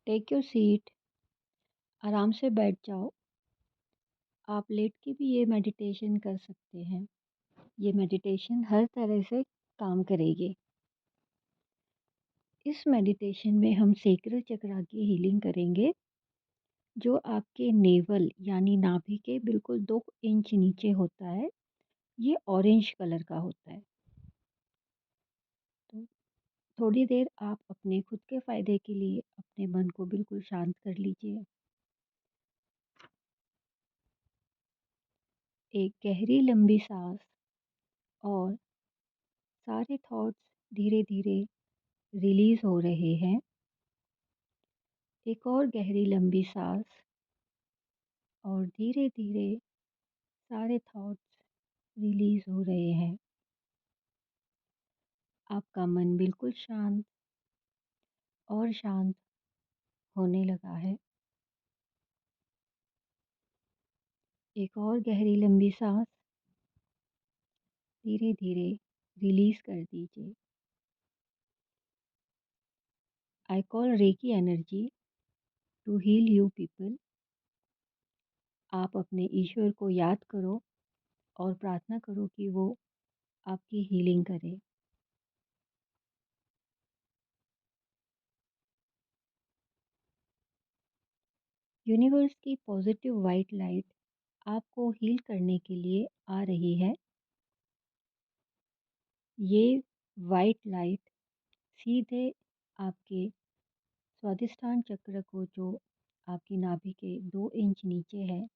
Take your seat, आराम से बैठ जाओ। आप लेट के भी ये मेडिटेशन कर सकते हैं। ये मेडिटेशन हर तरह से काम करेगी। इस मेडिटेशन में हम सेक्रल चक्रा की हीलिंग करेंगे, जो आपके नेवल यानी नाभि के बिल्कुल 2 इंच नीचे होता है। ये ऑरेंज कलर का होता है। तो थोड़ी देर आप अपने खुद के फ़ायदे के लिए अपने मन को बिल्कुल शांत कर लीजिए। एक गहरी लंबी साँस और सारे थॉट्स धीरे-धीरे रिलीज़ हो रहे हैं। एक और गहरी लंबी साँस और धीरे-धीरे सारे थॉट्स रिलीज़ हो रहे हैं। आपका मन बिल्कुल शांत और शांत होने लगा है। एक और गहरी लंबी साँस धीरे-धीरे रिलीज़ कर दीजिए। I call reiki energy to heal you people. आप अपने ईश्वर को याद करो और प्रार्थना करो कि वो आपकी हीलिंग करे। यूनिवर्स की पॉजिटिव वाइट लाइट आपको हील करने के लिए आ रही है। ये वाइट लाइट सीधे आपके स्वादिष्टान चक्र को, जो आपकी नाभि के 2 इंच नीचे है,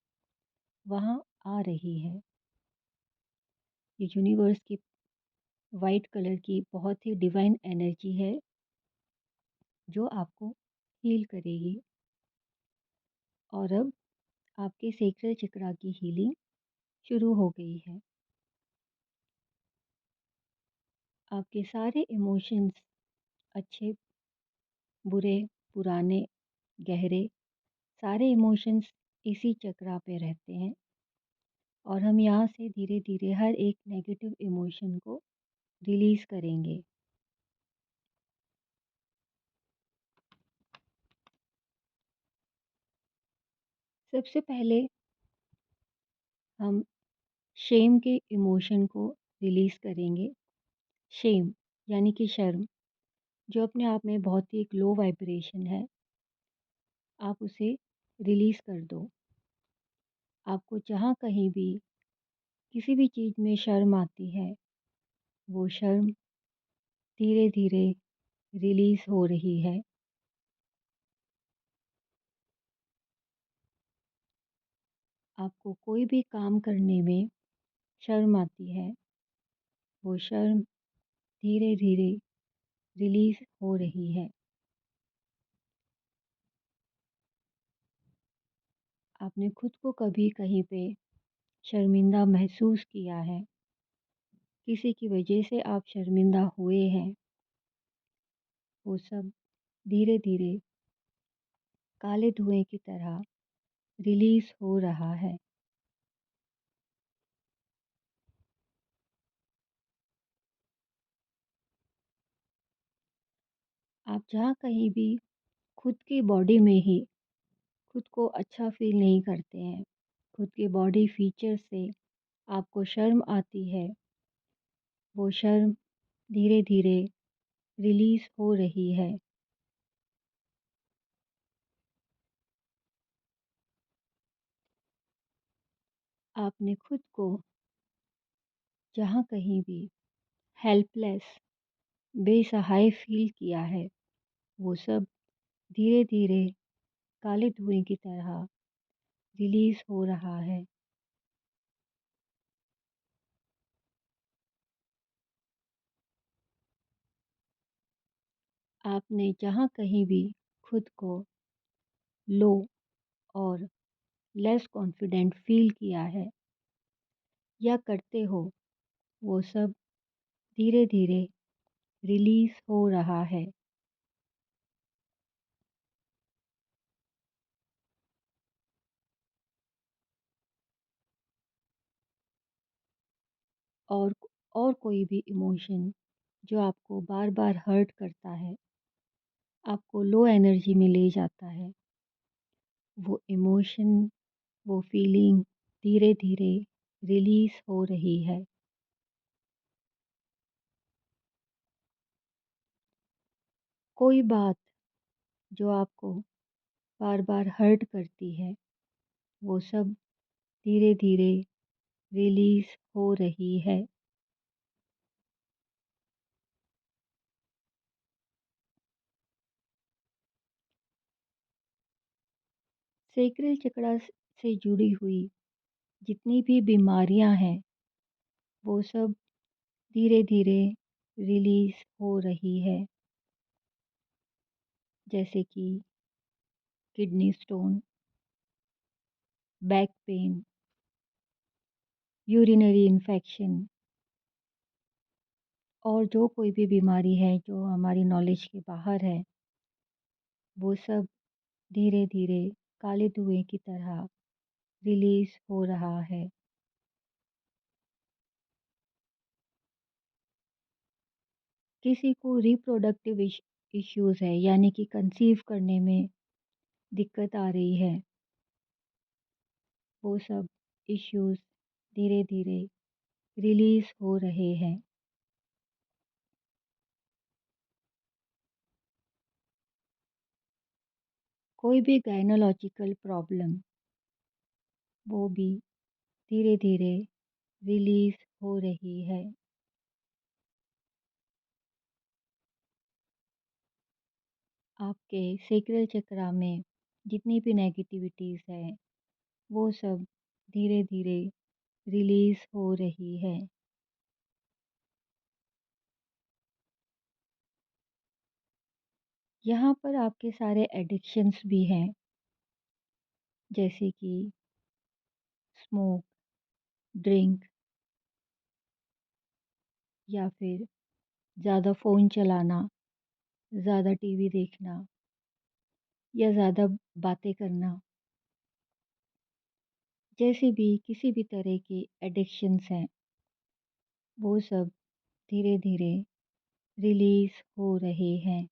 वहाँ आ रही है। ये यूनिवर्स की वाइट कलर की बहुत ही डिवाइन एनर्जी है, जो आपको हील करेगी। और अब आपके सेक्रल चक्रा की हीलिंग शुरू हो गई है। आपके सारे इमोशंस, अच्छे, बुरे, पुराने, गहरे, सारे इमोशंस इसी चक्रा पे रहते हैं। और हम यहाँ से धीरे-धीरे हर एक नेगेटिव इमोशन को रिलीज़ करेंगे। सबसे पहले हम शेम के इमोशन को रिलीज़ करेंगे। शेम यानी कि शर्म, जो अपने आप में बहुत ही एक लो वाइब्रेशन है, आप उसे रिलीज़ कर दो। आपको जहाँ कहीं भी किसी भी चीज़ में शर्म आती है, वो शर्म धीरे-धीरे रिलीज़ हो रही है। आपको कोई भी काम करने में शर्म आती है, वो शर्म धीरे-धीरे रिलीज़ हो रही है। आपने खुद को कभी कहीं पे शर्मिंदा महसूस किया है, किसी की वजह से आप शर्मिंदा हुए हैं, वो सब धीरे-धीरे काले धुएँ की तरह रिलीज़ हो रहा है। आप जहाँ कहीं भी खुद की बॉडी में ही खुद को अच्छा फ़ील नहीं करते हैं, खुद के बॉडी फीचर से आपको शर्म आती है, वो शर्म धीरे-धीरे रिलीज़ हो रही है। आपने खुद को जहाँ कहीं भी हेल्पलेस, बेसहाय फ़ील किया है, वो सब धीरे-धीरे काले धुएँ की तरह रिलीज़ हो रहा है। आपने जहाँ कहीं भी खुद को लो और लेस कॉन्फिडेंट फ़ील किया है या करते हो, वो सब धीरे-धीरे रिलीज़ हो रहा है। और और कोई भी इमोशन जो आपको बार-बार हर्ट करता है, आपको लो एनर्जी में ले जाता है। वो इमोशन, वो फीलिंग धीरे-धीरे रिलीज़ हो रही है। कोई बात जो आपको बार-बार हर्ट करती है, वो सब धीरे-धीरे रिलीज़ हो रही है। सेक्रेल चक्रा से जुड़ी हुई जितनी भी बीमारियां हैं, वो सब धीरे-धीरे रिलीज़ हो रही है। जैसे कि kidney stone, back pain, urinary infection और जो कोई भी बीमारी है जो हमारी नॉलेज के बाहर है, वो सब धीरे-धीरे काले धुएँ की तरह रिलीज़ हो रहा है। किसी को रिप्रोडक्टिव इश्यूज़ है, यानी कि कंसीव करने में दिक्कत आ रही है, वो सब इश्यूज़ धीरे-धीरे रिलीज़ हो रहे हैं। कोई भी गायनोलॉजिकल प्रॉब्लम, वो भी धीरे-धीरे रिलीज़ हो रही है। आपके सैक्रल चक्रा में जितनी भी नेगेटिविटीज़ है, वो सब धीरे-धीरे रिलीज़ हो रही है। यहाँ पर आपके सारे एडिक्शंस भी हैं, जैसे कि स्मोक, ड्रिंक या फिर ज़्यादा फ़ोन चलाना, ज़्यादा टीवी देखना या ज़्यादा बातें करना। जैसे भी किसी भी तरह के एडिक्शंस हैं, वो सब धीरे-धीरे रिलीज़ हो रहे हैं।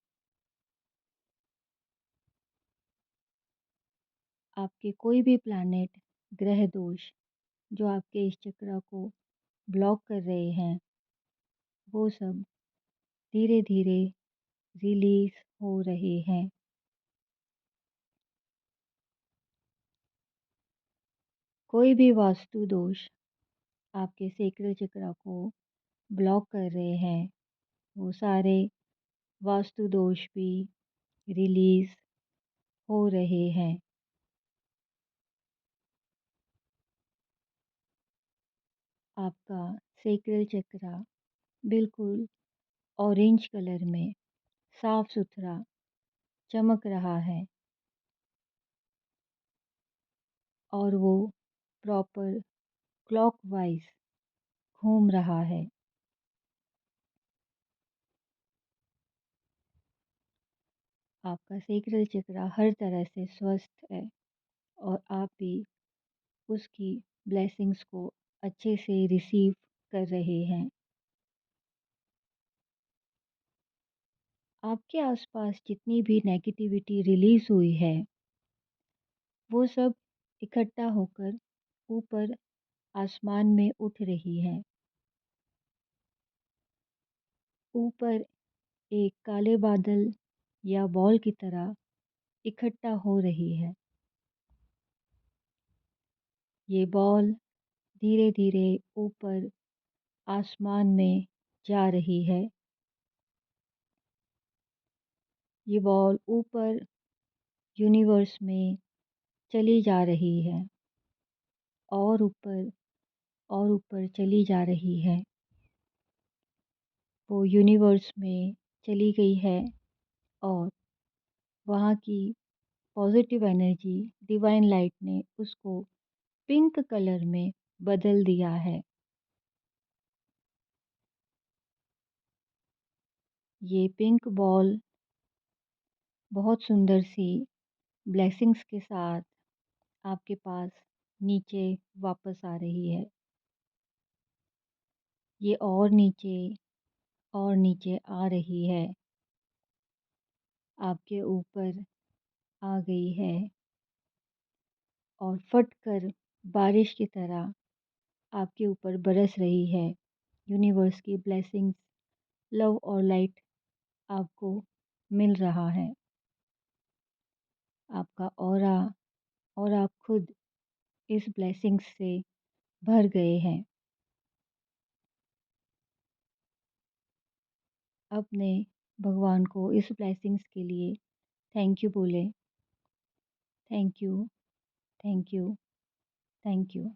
आपके कोई भी प्लैनेट, ग्रह दोष जो आपके इस चक्र को ब्लॉक कर रहे हैं, वो सब धीरे-धीरे रिलीज़ हो रहे हैं। कोई भी वास्तु दोष आपके सैक्रल चक्र को ब्लॉक कर रहे हैं, वो सारे वास्तु दोष भी रिलीज़ हो रहे हैं। आपका सैक्रल चक्र बिल्कुल ऑरेंज कलर में साफ-सुथरा चमक रहा है और वो प्रॉपर क्लॉकवाइज़ घूम रहा है। आपका सैक्रल चक्र हर तरह से स्वस्थ है और आप भी उसकी ब्लेसिंग्स को अच्छे से रिसीव कर रहे हैं। आपके आसपास जितनी भी नेगेटिविटी रिलीज़ हुई है, वो सब इकट्ठा होकर ऊपर आसमान में उठ रही है। ऊपर एक काले बादल या बॉल की तरह इकट्ठा हो रही है। ये बॉल धीरे-धीरे ऊपर आसमान में जा रही है। ये बॉल ऊपर यूनिवर्स में चली जा रही है और ऊपर और ऊपर चली जा रही है। वो यूनिवर्स में चली गई है और वहाँ की पॉजिटिव एनर्जी, डिवाइन लाइट ने उसको पिंक कलर में बदल दिया है। ये पिंक बॉल बहुत सुंदर सी ब्लेसिंग्स के साथ आपके पास नीचे वापस आ रही है। ये और नीचे आ रही है आपके ऊपर आ गई है और फट कर बारिश की तरह आपके ऊपर बरस रही है। यूनिवर्स की ब्लेसिंग्स, लव और लाइट आपको मिल रहा है। आपका ऑरा और आप खुद इस ब्लेसिंग्स से भर गए हैं। अपने भगवान को इस ब्लेसिंग्स के लिए थैंक यू बोले। Thank you, thank you, thank you.